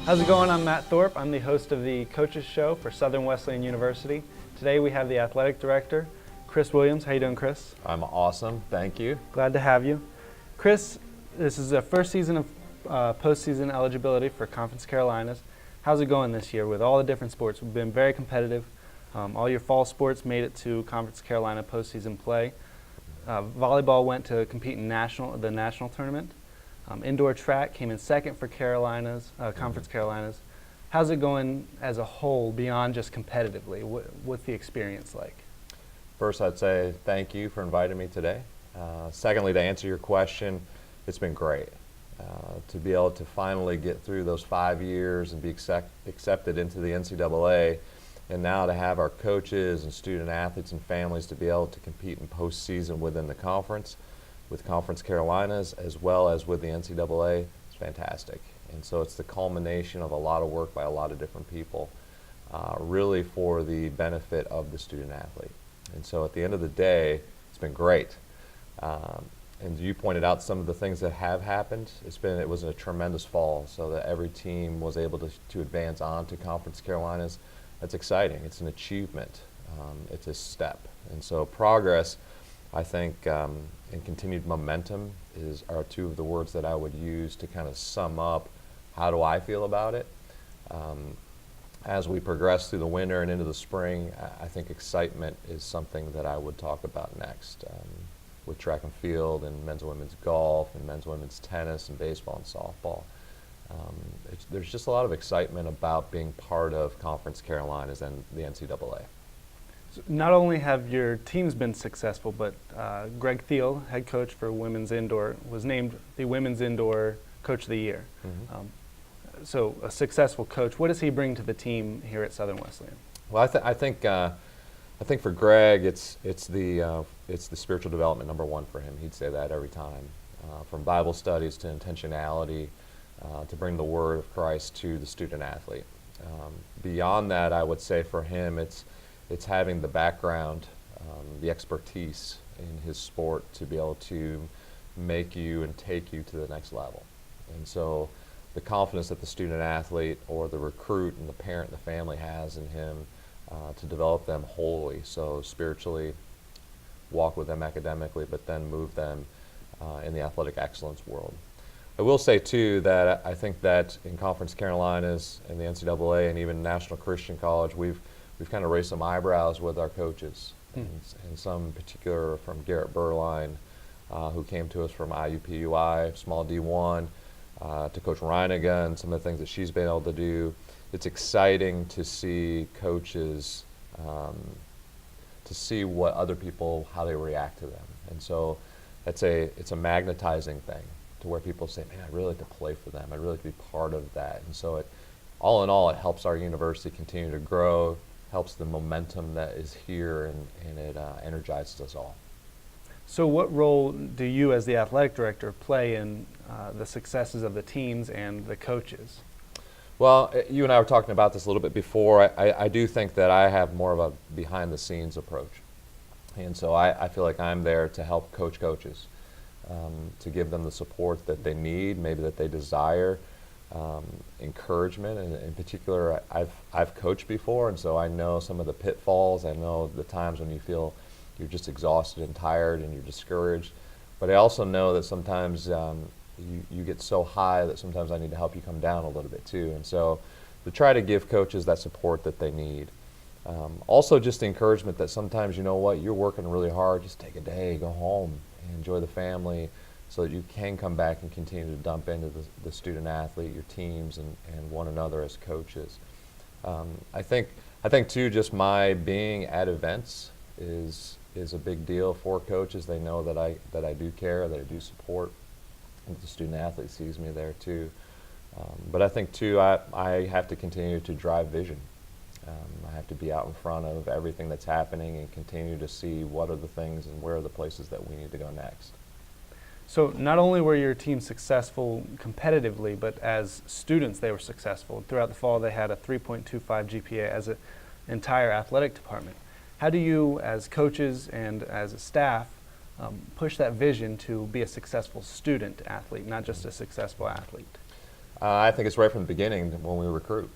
How's it going? I'm Matt Thorpe. I'm the host of the Coaches Show for Southern Wesleyan University. Today we have the athletic director, Chris Williams. How you doing, Chris? I'm awesome. Thank you. Glad to have you. Chris, this is the first season of postseason eligibility for Conference Carolinas. How's it going this year with all the different sports? We've been very competitive. All your fall sports made it to Conference Carolina postseason play. Volleyball went to compete in the national tournament. Indoor track came in second for Conference Carolinas. How's it going as a whole beyond just competitively? What's the experience like? First, I'd say thank you for inviting me today. Secondly, to answer your question, it's been great. To be able to finally get through those 5 years and be accepted into the NCAA, and now to have our coaches and student athletes and families to be able to compete in postseason within the conference, with Conference Carolinas as well as with the NCAA, it's fantastic. And so it's the culmination of a lot of work by a lot of different people, really for the benefit of the student athlete. And so at the end of the day, it's been great. And you pointed out some of the things that have happened. It was a tremendous fall, so that every team was able to advance on to Conference Carolinas. That's exciting. It's an achievement. It's a step. And so progress, I think, and continued momentum are two of the words that I would use to kind of sum up how do I feel about it. As we progress through the winter and into the spring, I think excitement is something that I would talk about next, with track and field and men's and women's golf and men's and women's tennis and baseball and softball. There's just a lot of excitement about being part of Conference Carolinas and the NCAA. So not only have your teams been successful, but Greg Thiel, head coach for women's indoor, was named the Women's Indoor Coach of the Year. Mm-hmm. So a successful coach. What does he bring to the team here at Southern Wesleyan? Well, I think for Greg, it's the spiritual development #1 for him. He'd say that every time, from Bible studies to intentionality, to bring the word of Christ to the student athlete. Beyond that, I would say for him, it's having the background, the expertise in his sport to be able to make you and take you to the next level. And so the confidence that the student athlete or the recruit and the parent and the family has in him, to develop them wholly, so spiritually, walk with them academically, but then move them in the athletic excellence world. I will say too that I think that in Conference Carolinas and the NCAA and even National Christian College, we've kind of raised some eyebrows with our coaches, and some in particular from Garrett Burline, who came to us from IUPUI, small D1, to Coach Reiniga and some of the things that she's been able to do. It's exciting to see coaches, to see what other people, how they react to them. And so it's a magnetizing thing to where people say, man, I'd really like to play for them. I'd really like to be part of that. And so all in all, it helps our university continue to grow, helps the momentum that is here, and it energizes us all. So what role do you as the athletic director play in the successes of the teams and the coaches? Well, you and I were talking about this a little bit before. I do think that I have more of a behind-the-scenes approach. And so I feel like I'm there to help coach coaches, to give them the support that they need, maybe that they desire, encouragement. And in particular, I've coached before, and so I know some of the pitfalls. I know the times when you feel you're just exhausted and tired and you're discouraged. But I also know that sometimes you get so high that sometimes I need to help you come down a little bit too. And so to try to give coaches that support that they need. Also just the encouragement that sometimes, you know what, you're working really hard, just take a day, go home and enjoy the family so that you can come back and continue to dump into the student athlete, your teams, and one another as coaches. I think too, just my being at events is a big deal for coaches. They know that I do care, that I do support. The student athlete sees me there too. But I think too, I have to continue to drive vision. I have to be out in front of everything that's happening and continue to see what are the things and where are the places that we need to go next. So not only were your team successful competitively, but as students they were successful. Throughout the fall they had a 3.25 GPA as an entire athletic department. How do you, as coaches and as a staff, push that vision to be a successful student athlete, not just a successful athlete? I think it's right from the beginning when we recruit,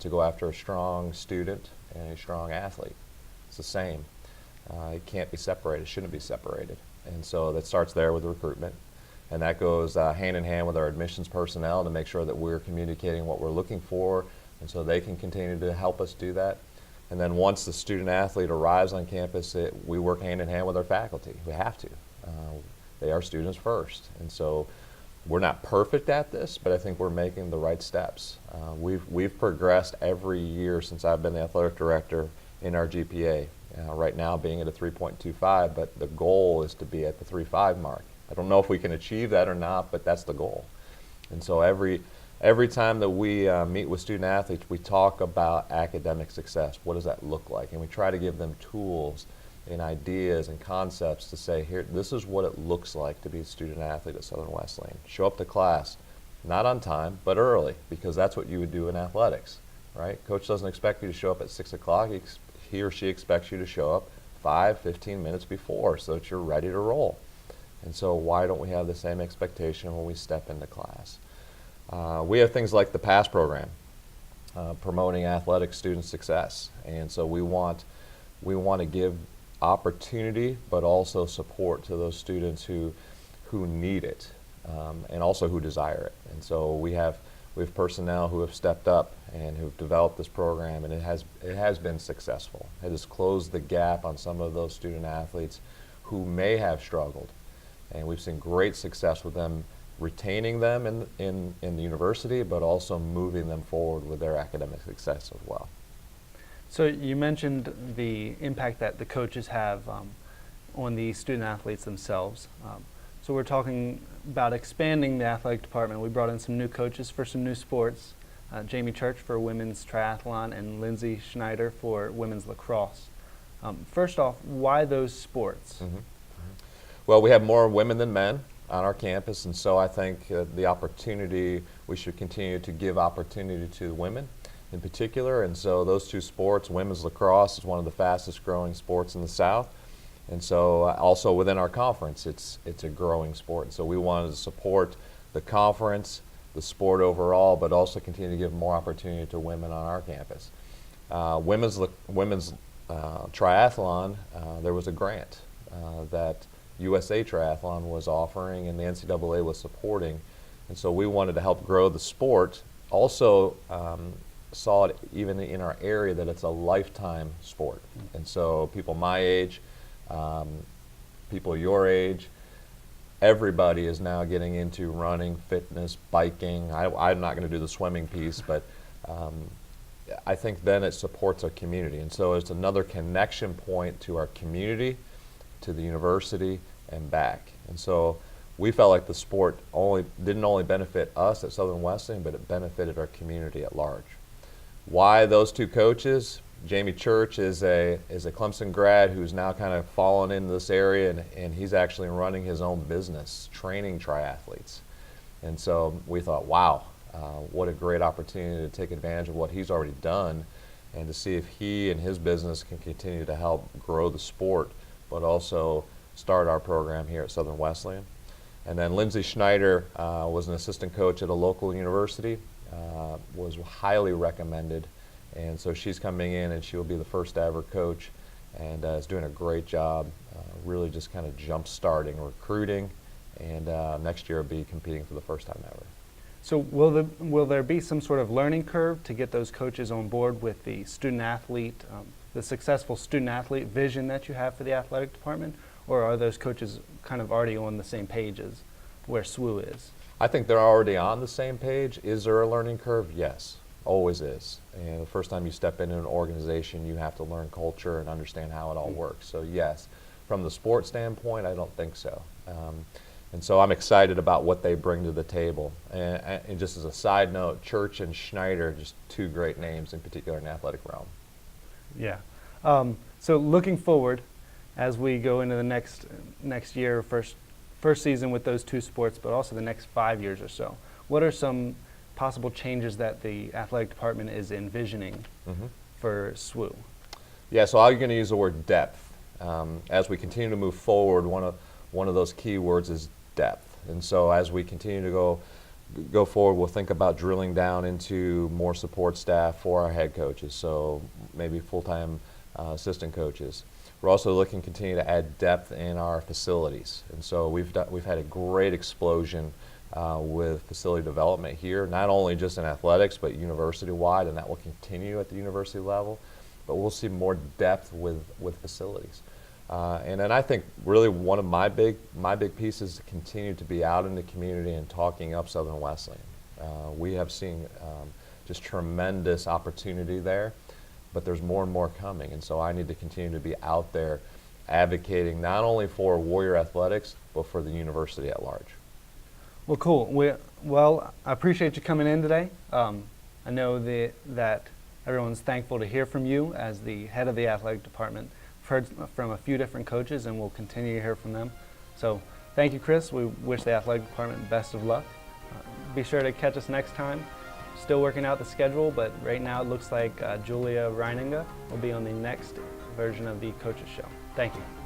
to go after a strong student and a strong athlete. It's the same. It can't be separated, shouldn't be separated. And so that starts there with recruitment. And that goes hand in hand with our admissions personnel to make sure that we're communicating what we're looking for, and so they can continue to help us do that. And then once the student athlete arrives on campus, we work hand in hand with our faculty. We have to. They are students first. And so we're not perfect at this, but I think we're making the right steps. We've progressed every year since I've been the athletic director in our GPA. Right now being at a 3.25, but the goal is to be at the 3.5 mark. I don't know if we can achieve that or not, but that's the goal. And so every time that we meet with student athletes, we talk about academic success. What does that look like? And we try to give them tools and ideas and concepts to say, here, this is what it looks like to be a student athlete at Southern Wesleyan. Show up to class, not on time, but early, because that's what you would do in athletics, right? Coach doesn't expect you to show up at 6 o'clock. He or she expects you to show up 15 minutes before so that you're ready to roll. And so why don't we have the same expectation when we step into class? We have things like the PASS program, promoting athletic student success. And so we want to give opportunity, but also support to those students who need it, and also who desire it. And so we have personnel who have stepped up and who've developed this program, and it has been successful. It has closed the gap on some of those student athletes who may have struggled, and we've seen great success with them, retaining them in the university, but also moving them forward with their academic success as well. So you mentioned the impact that the coaches have on the student athletes themselves. So we're talking about expanding the athletic department. We brought in some new coaches for some new sports, Jamie Church for women's triathlon and Lindsay Schneider for women's lacrosse. First off, why those sports? Mm-hmm. Well, we have more women than men on our campus, and so I think the opportunity, we should continue to give opportunity to women in particular. And so those two sports, women's lacrosse is one of the fastest growing sports in the South. And so also within our conference, it's a growing sport. And so we wanted to support the conference, the sport overall, but also continue to give more opportunity to women on our campus. Women's triathlon, there was a grant that USA Triathlon was offering and the NCAA was supporting. And so we wanted to help grow the sport. Also saw it even in our area that it's a lifetime sport. And so people my age, people your age, everybody is now getting into running, fitness, biking. I'm not going to do the swimming piece, but I think then it supports our community. And so it's another connection point to our community, to the university, and back. And so we felt like the sport didn't only benefit us at Southern Wesleyan, but it benefited our community at large. Why those two coaches? Jamie Church is a Clemson grad who's now kind of fallen into this area, and he's actually running his own business, training triathletes. And so we thought, wow, what a great opportunity to take advantage of what he's already done and to see if he and his business can continue to help grow the sport, but also start our program here at Southern Wesleyan. And then Lindsay Schneider was an assistant coach at a local university, was highly recommended. And so she's coming in and she'll be the first ever coach and is doing a great job, really just kind of jump starting recruiting, and next year will be competing for the first time ever. So will there be some sort of learning curve to get those coaches on board with the student athlete, the successful student athlete vision that you have for the athletic department, or are those coaches kind of already on the same page as where SWU is? I think they're already on the same page. Is there a learning curve? Yes, always is. And the first time you step into an organization, you have to learn culture and understand how it all works. So yes, from the sports standpoint, I don't think so. And so I'm excited about what they bring to the table. And just as a side note, Church and Schneider, just two great names in particular in the athletic realm. Yeah. So looking forward, as we go into the next year, first season with those two sports, but also the next 5 years or so, what are some possible changes that the athletic department is envisioning for SWU? Yeah, so I'm going to use the word depth. As we continue to move forward, one of those key words is depth. And so as we continue to go go forward, we'll think about drilling down into more support staff for our head coaches, so maybe full-time assistant coaches. We're also looking to continue to add depth in our facilities, and so we've had a great explosion with facility development here, not only just in athletics but university-wide, and that will continue at the university level. But we'll see more depth with facilities. And then I think really one of my big pieces is to continue to be out in the community and talking up Southern Wesleyan. We have seen just tremendous opportunity there, but there's more and more coming, and so I need to continue to be out there advocating not only for Warrior athletics, but for the university at large. Well, cool. Well, I appreciate you coming in today. I know that everyone's thankful to hear from you as the head of the athletic department. I've heard from a few different coaches, and we'll continue to hear from them. So thank you, Chris. We wish the athletic department best of luck. Be sure to catch us next time. Still working out the schedule, but right now it looks like Julia Reininga will be on the next version of the Coaches Show. Thank you.